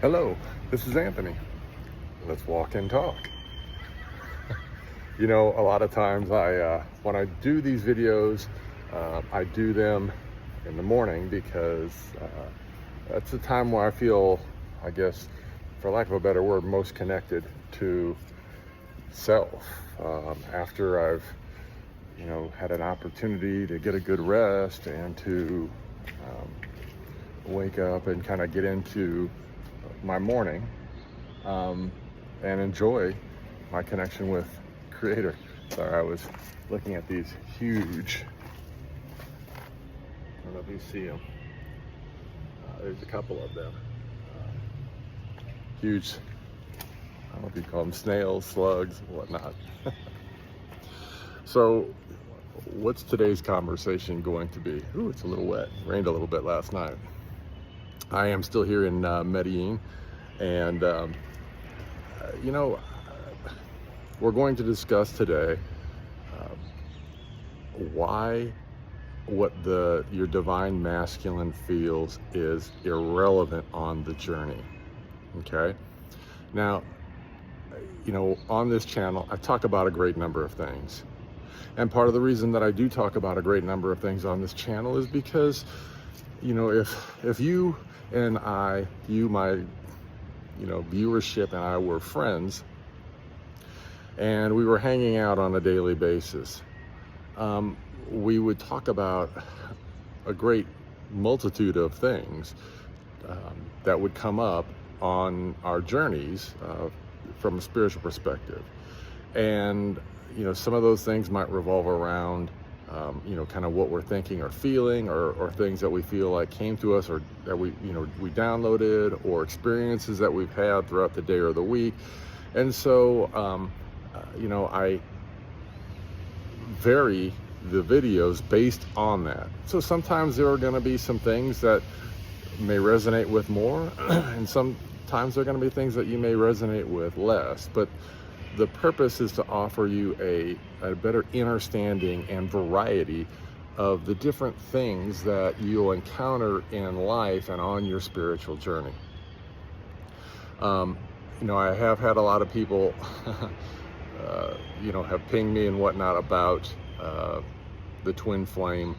Hello, this is Anthony. Let's walk and talk. You know, a lot of times when I do these videos, I do them in the morning because that's the time where I feel, I guess, for lack of a better word, most connected to self. After I've, had an opportunity to get a good rest and to wake up and kind of get into my morning and enjoy my connection with Creator. Sorry, I was looking at these huge, I don't know if you see them, there's a couple of them, huge, I don't know if you call them snails, slugs, whatnot. So what's today's conversation going to be? Ooh, it's a little wet, rained a little bit last night. I am still here in Medellin, and we're going to discuss today why what your divine masculine feels is irrelevant on the journey. Okay, now, on this channel I talk about a great number of things, and part of the reason that I do talk about a great number of things on this channel is because if you and my viewership and I were friends and we were hanging out on a daily basis, we would talk about a great multitude of things that would come up on our journeys from a spiritual perspective. And some of those things might revolve around kind of what we're thinking or feeling, or things that we feel like came to us, or that we downloaded, or experiences that we've had throughout the day or the week. And so, I vary the videos based on that. So sometimes there are going to be some things that may resonate with more, and sometimes there are going to be things that you may resonate with less. But the purpose is to offer you a better understanding and variety of the different things that you'll encounter in life and on your spiritual journey. I have had a lot of people, have pinged me and whatnot about the twin flame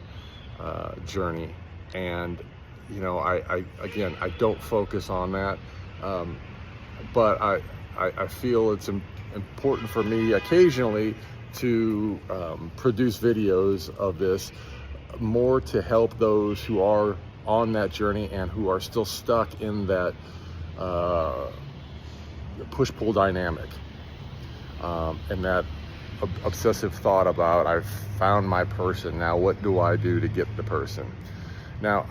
journey. And, I don't focus on that, but I feel it's important for me occasionally to produce videos of this, more to help those who are on that journey and who are still stuck in that push-pull dynamic, and that obsessive thought about, I've found my person, now what do I do to get the person? Now,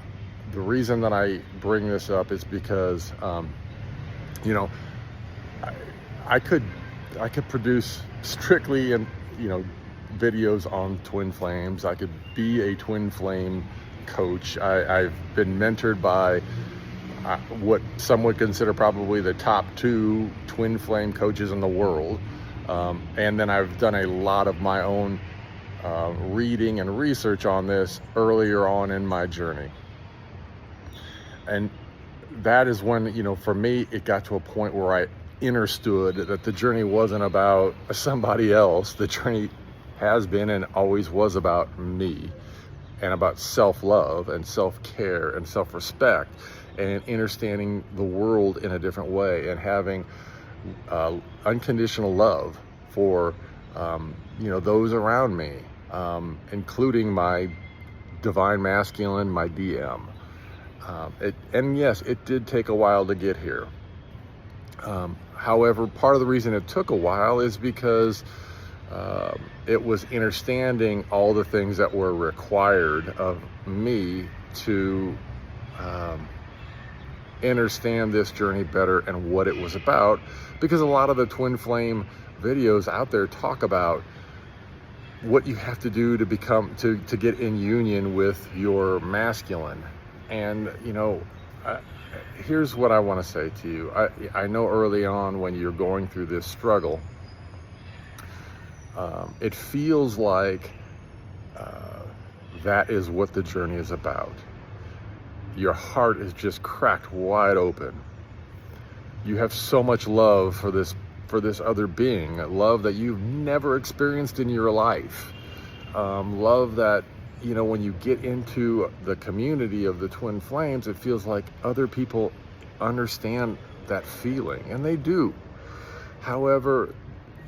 the reason that I bring this up is because I could produce strictly videos on twin flames. I could be a twin flame coach. I've been mentored by what some would consider probably the top 2 twin flame coaches in the world. And then I've done a lot of my own reading and research on this earlier on in my journey. And that is when, for me, it got to a point where I understood that the journey wasn't about somebody else. The journey has been and always was about me, and about self-love and self-care and self-respect, and understanding the world in a different way, and having unconditional love for those around me, including my divine masculine, my DM. And yes, it did take a while to get here. However, part of the reason it took a while is because it was understanding all the things that were required of me to understand this journey better and what it was about. Because a lot of the twin flame videos out there talk about what you have to do to become, to get in union with your masculine. And here's what I want to say to you. I know early on, when you're going through this struggle, it feels like that is what the journey is about. Your heart is just cracked wide open. You have so much love for this other being, love that you've never experienced in your life. Love that, you know, when you get into the community of the twin flames, it feels like other people understand that feeling, and they do. However,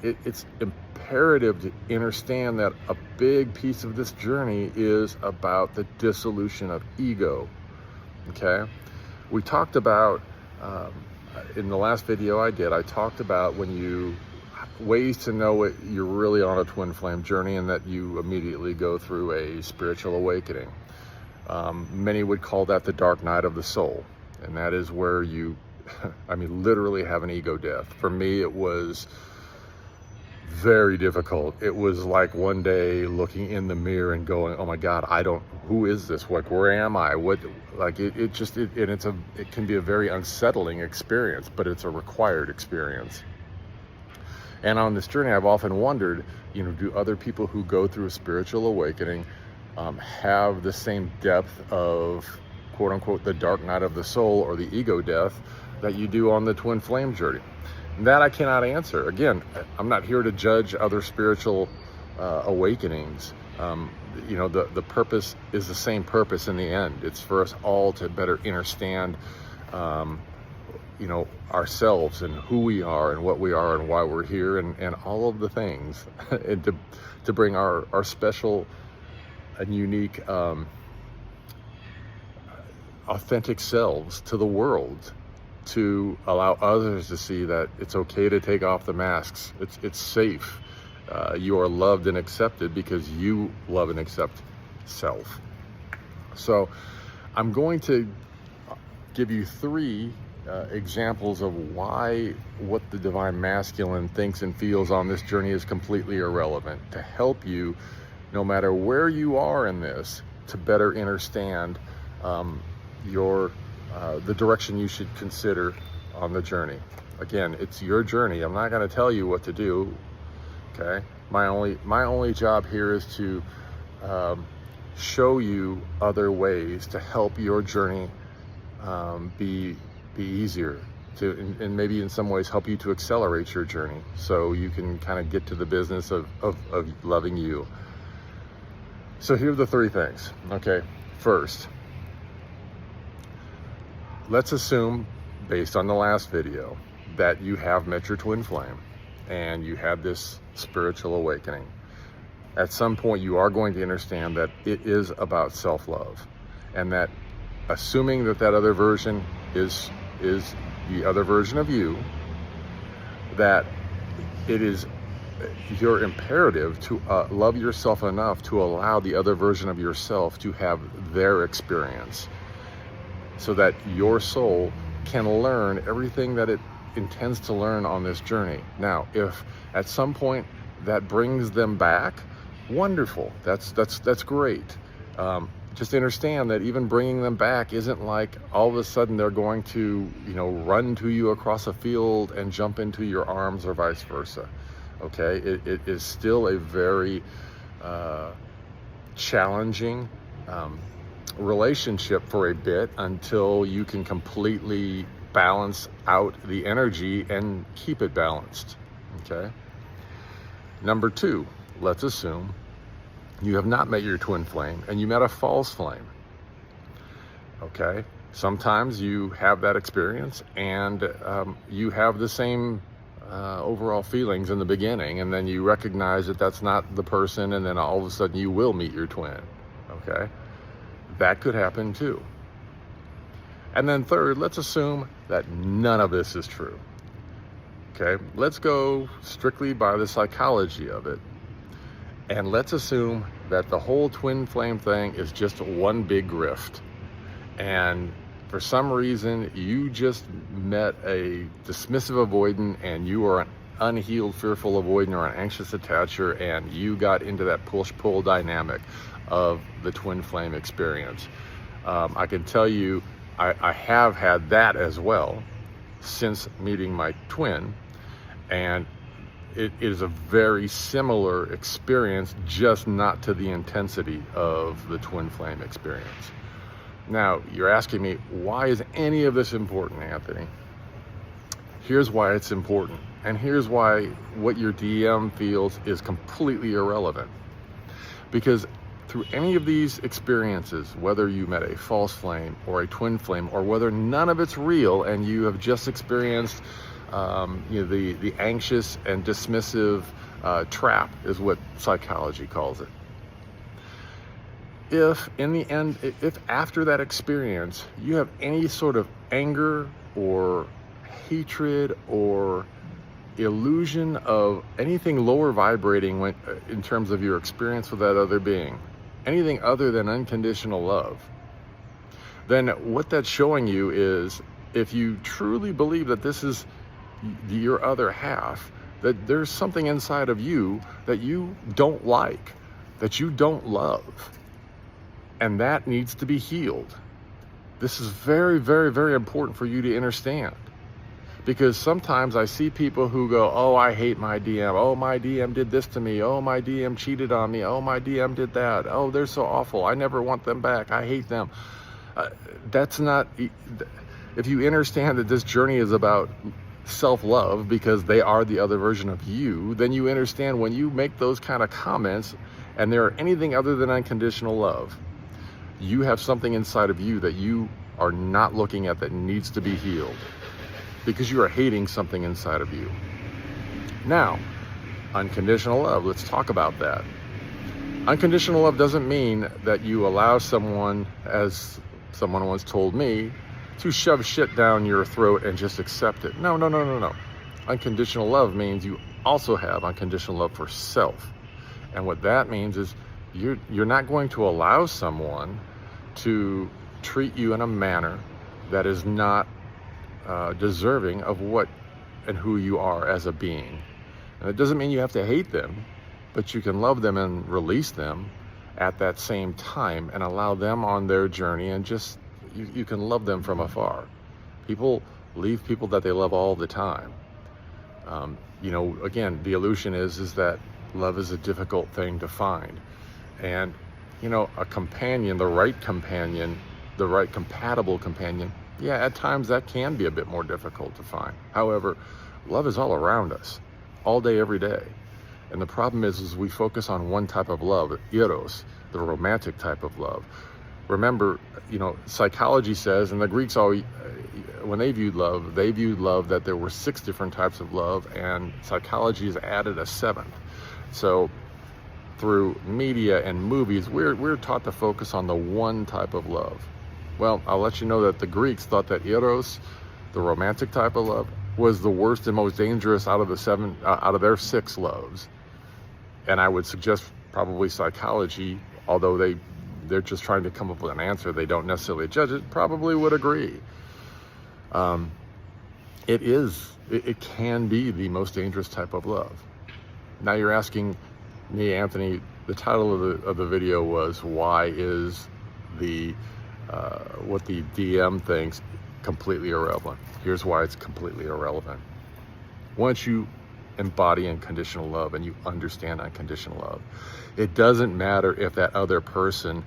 it's imperative to understand that a big piece of this journey is about the dissolution of ego. Okay, we talked about in the last video I talked about ways to know you're really on a twin flame journey, and that you immediately go through a spiritual awakening. Many would call that the dark night of the soul, and that is where you I mean, literally have an ego death. For me, it was very difficult. It was like one day looking in the mirror and going, oh my God, who is this? Like, where am I? What, like, it can be a very unsettling experience, but it's a required experience. And on this journey, I've often wondered, you know, do other people who go through a spiritual awakening have the same depth of, quote unquote, the dark night of the soul or the ego death that you do on the twin flame journey? That I cannot answer. Again, I'm not here to judge other spiritual awakenings. You know, the purpose is the same purpose in the end. It's for us all to better understand, you know, ourselves and who we are and what we are and why we're here, and all of the things, and to bring our special and unique, authentic selves to the world, to allow others to see that it's okay to take off the masks. It's safe. You are loved and accepted because you love and accept self. So I'm going to give you 3 examples of why what the Divine Masculine thinks and feels on this journey is completely irrelevant, to help you, no matter where you are in this, to better understand the direction you should consider on the journey. Again, it's your journey. I'm not going to tell you what to do. Okay, my only job here is to show you other ways to help your journey be easier, and maybe in some ways help you to accelerate your journey, so you can kind of get to the business of loving you. So here are the 3 things. Okay, first, let's assume, based on the last video, that you have met your twin flame and you had this spiritual awakening. At some point, you are going to understand that it is about self-love, and that assuming that other version is the other version of you, that it is your imperative to love yourself enough to allow the other version of yourself to have their experience, so that your soul can learn everything that it intends to learn on this journey. Now, if at some point that brings them back, wonderful. That's great. Just understand that even bringing them back isn't like all of a sudden they're going to, you know, run to you across a field and jump into your arms, or vice versa. Okay, it is still a very challenging relationship for a bit, until you can completely balance out the energy and keep it balanced. Okay. Number 2, let's assume you have not met your twin flame and you met a false flame. Okay. Sometimes you have that experience, and you have the same overall feelings in the beginning, and then you recognize that that's not the person, and then all of a sudden you will meet your twin. Okay. That could happen too. And then third, let's assume that none of this is true. Okay, let's go strictly by the psychology of it. And let's assume that the whole twin flame thing is just one big grift. And for some reason, you just met a dismissive avoidant, and you are an unhealed, fearful avoidant, or an anxious attacher, and you got into that push-pull dynamic of the twin flame experience. I can tell you, I have had that as well since meeting my twin, and it is a very similar experience, just not to the intensity of the twin flame experience. Now, you're asking me, why is any of this important, Anthony? Here's why it's important. And here's why what your DM feels is completely irrelevant. Because through any of these experiences, whether you met a false flame or a twin flame, or whether none of it's real and you have just experienced the anxious and dismissive trap is what psychology calls it. If in the end, if after that experience you have any sort of anger or hatred or illusion of anything lower vibrating in terms of your experience with that other being, anything other than unconditional love, then what that's showing you is, if you truly believe that this is your other half, that there's something inside of you that you don't like, that you don't love, and that needs to be healed. This is very, very, very important for you to understand. Because sometimes I see people who go, oh, I hate my DM. Oh, my DM did this to me. Oh, my DM cheated on me. Oh, my DM did that. Oh, they're so awful. I never want them back. I hate them. That's not, if you understand that this journey is about self-love because they are the other version of you, then you understand when you make those kind of comments and they're anything other than unconditional love, you have something inside of you that you are not looking at that needs to be healed, because you are hating something inside of you. Now, unconditional love, let's talk about that. Unconditional love doesn't mean that you allow someone, as someone once told me, to shove shit down your throat and just accept it. No. Unconditional love means you also have unconditional love for self. And what that means is you're not going to allow someone to treat you in a manner that is not deserving of what and who you are as a being. And it doesn't mean you have to hate them, but you can love them and release them at that same time and allow them on their journey, and just you can love them from afar. People leave people that they love all the time. Again, the illusion is that love is a difficult thing to find. And a companion, the right compatible companion, yeah, at times that can be a bit more difficult to find. However, love is all around us, all day, every day. And the problem is we focus on one type of love, eros, the romantic type of love. Remember, psychology says, and the Greeks when they viewed love that there were 6 different types of love, and psychology has added a 7th. So through media and movies, we're taught to focus on the one type of love. Well, I'll let you know that the Greeks thought that eros, the romantic type of love, was the worst and most dangerous out of their 6 loves. And I would suggest probably psychology, although they're just trying to come up with an answer, they don't necessarily judge it, probably would agree. It can be the most dangerous type of love. Now you're asking me, Anthony, the title of the video was, why is what the DM thinks completely irrelevant? Here's why it's completely irrelevant. Once you embody unconditional love and you understand unconditional love, it doesn't matter if that other person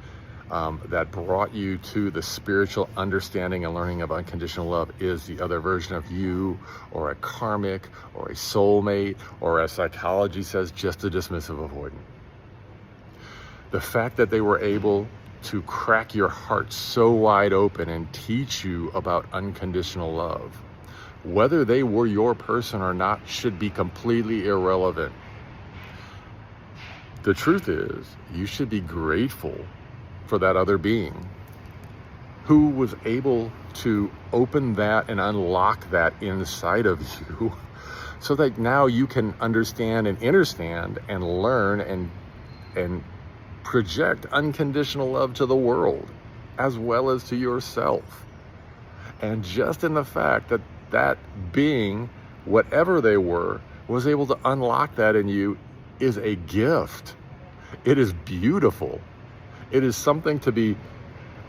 that brought you to the spiritual understanding and learning of unconditional love is the other version of you, or a karmic, or a soulmate, or, as psychology says, just a dismissive avoidant. The fact that they were able to crack your heart so wide open and teach you about unconditional love, whether they were your person or not, should be completely irrelevant. The truth is, you should be grateful for that other being who was able to open that and unlock that inside of you, so that now you can understand and understand and learn and project unconditional love to the world as well as to yourself. And just in the fact that that being, whatever they were, was able to unlock that in you is a gift. It is beautiful. It is something to be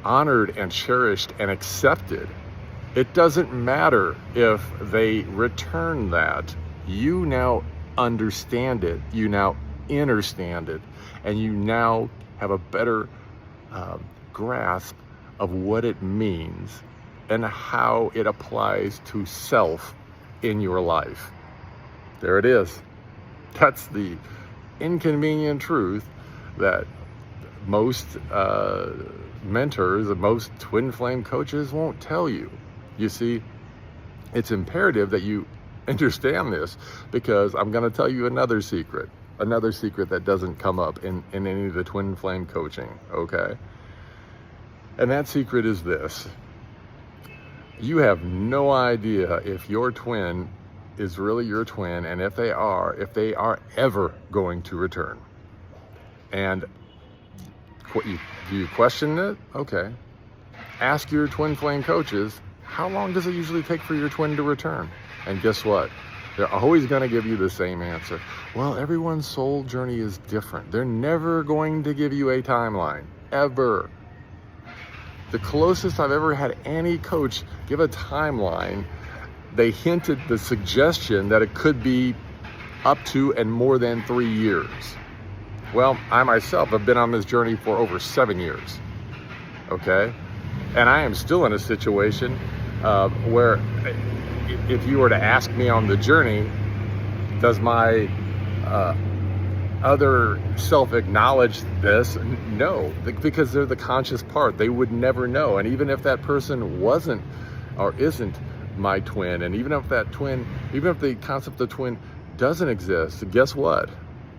honored and cherished and accepted. It doesn't matter if they return that. You now understand it. You now understand it. And you now have a better grasp of what it means and how it applies to self in your life. There it is. That's the inconvenient truth that most mentors and most twin flame coaches won't tell you. You see, it's imperative that you understand this, because I'm going to tell you another secret that doesn't come up in any of the twin flame coaching, okay? And that secret is this: you have no idea if your twin is really your twin, and if they are ever going to return. And do you question it? Okay. Ask your twin flame coaches, how long does it usually take for your twin to return? And guess what? They're always going to give you the same answer. Well, everyone's soul journey is different. They're never going to give you a timeline, ever. The closest I've ever had any coach give a timeline, they hinted the suggestion that it could be up to and more than 3 years. Well, I myself have been on this journey for over 7 years, okay? And I am still in a situation where if you were to ask me on the journey, does my other self acknowledge this? No, because they're the conscious part. They would never know. And even if that person wasn't or isn't my twin, and even if the concept of twin doesn't exist, guess what?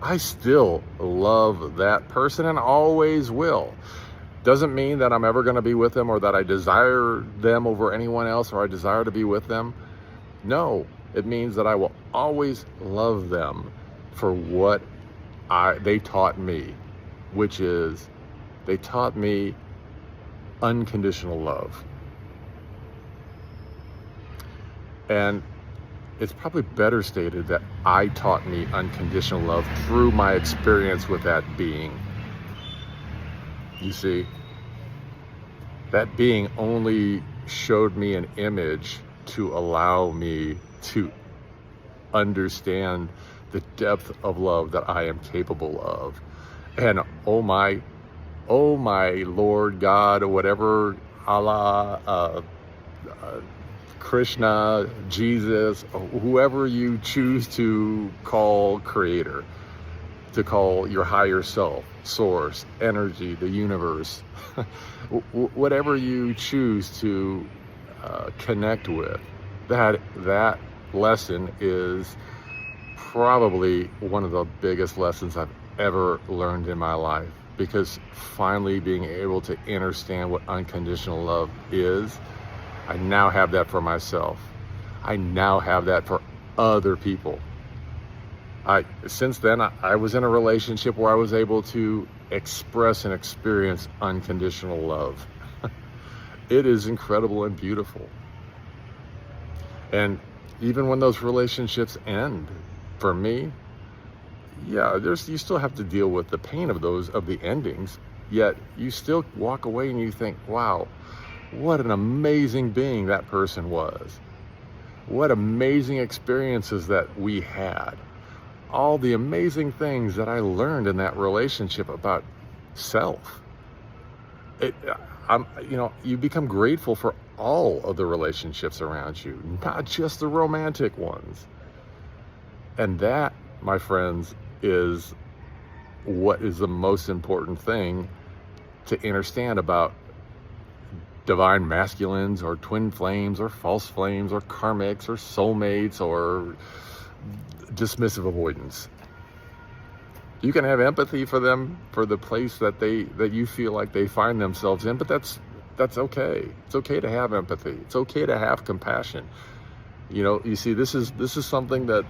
I still love that person and always will. Doesn't mean that I'm ever going to be with them, or that I desire them over anyone else, or I desire to be with them. No, it means that I will always love them for what they taught me, which is they taught me unconditional love. And it's probably better stated that I taught me unconditional love through my experience with that being. You see, that being only showed me an image to allow me to understand the depth of love that I am capable of. And oh my Lord God, or whatever, Allah, Krishna, Jesus, whoever you choose to call creator, to call your higher self, source, energy, the universe, whatever you choose to connect with, that lesson is probably one of the biggest lessons I've ever learned in my life, because finally being able to understand what unconditional love is, I now have that for myself. I now have that for other people. Since then, I was in a relationship where I was able to express and experience unconditional love. It is incredible and beautiful. And even when those relationships end, for me, yeah, you still have to deal with the pain of the endings, yet you still walk away and you think, wow, what an amazing being that person was. What amazing experiences that we had. All the amazing things that I learned in that relationship about self. You become grateful for all of the relationships around you, not just the romantic ones. And that, my friends, is what is the most important thing to understand about divine masculines, or twin flames, or false flames, or karmics, or soulmates, or dismissive avoidance. You can have empathy for them, for the place that you feel like they find themselves in, but that's okay. It's okay to have empathy. It's okay to have compassion. You see, this is something that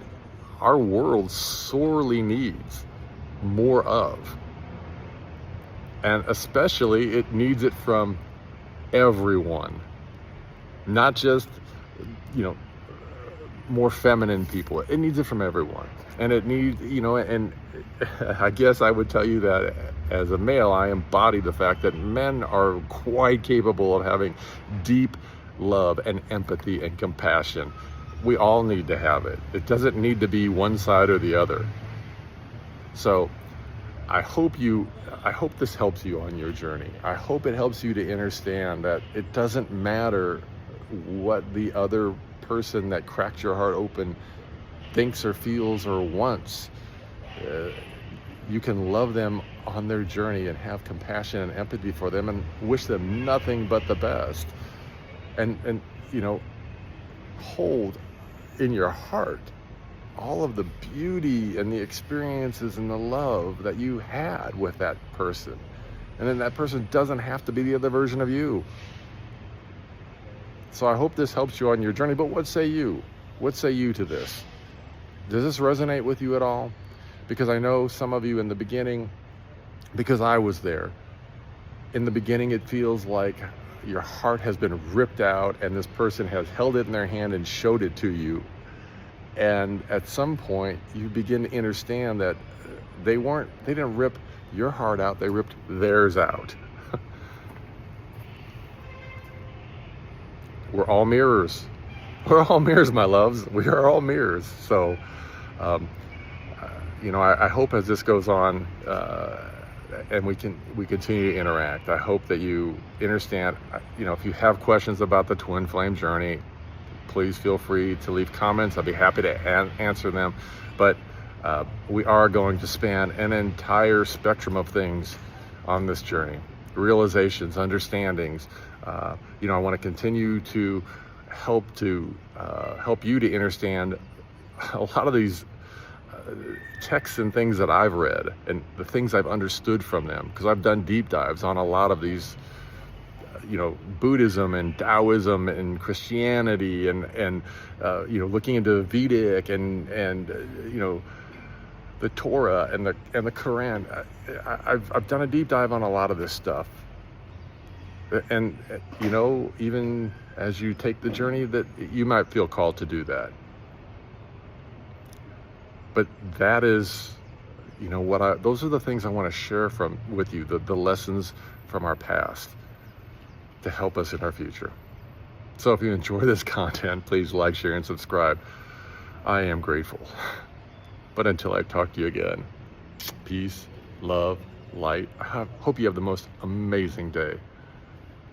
our world sorely needs more of. And especially it needs it from everyone, not just more feminine people. It needs it from everyone. And it needs, and I guess I would tell you that as a male, I embody the fact that men are quite capable of having deep love and empathy and compassion. We all need to have it. It doesn't need to be one side or the other. So I hope this helps you on your journey. I hope it helps you to understand that it doesn't matter what the other person that cracked your heart open thinks or feels or wants. You can love them on their journey and have compassion and empathy for them and wish them nothing but the best. And hold in your heart all of the beauty and the experiences and the love that you had with that person. And then that person doesn't have to be the other version of you. So I hope this helps you on your journey, but what say you? What say you to this? Does this resonate with you at all? Because I know some of you in the beginning, because I was there, in the beginning it feels like your heart has been ripped out and this person has held it in their hand and showed it to you. And at some point you begin to understand that they didn't rip your heart out, they ripped theirs out. We're all mirrors. We're all mirrors, my loves. We are all mirrors. So, I hope as this goes on and we continue to interact, I hope that you understand, if you have questions about the twin flame journey, please feel free to leave comments. I'll be happy to answer them. But we are going to span an entire spectrum of things on this journey. Realizations, understandings. I want to continue to help you to understand a lot of these texts and things that I've read and the things I've understood from them, because I've done deep dives on a lot of these, Buddhism and Taoism and Christianity and looking into Vedic and the Torah and the Quran. I've done a deep dive on a lot of this stuff. And, even as you take the journey, that you might feel called to do that. But that is, those are the things I want to share with you, the lessons from our past to help us in our future. So if you enjoy this content, please like, share, and subscribe. I am grateful. But until I talk to you again, peace, love, light. I hope you have the most amazing day.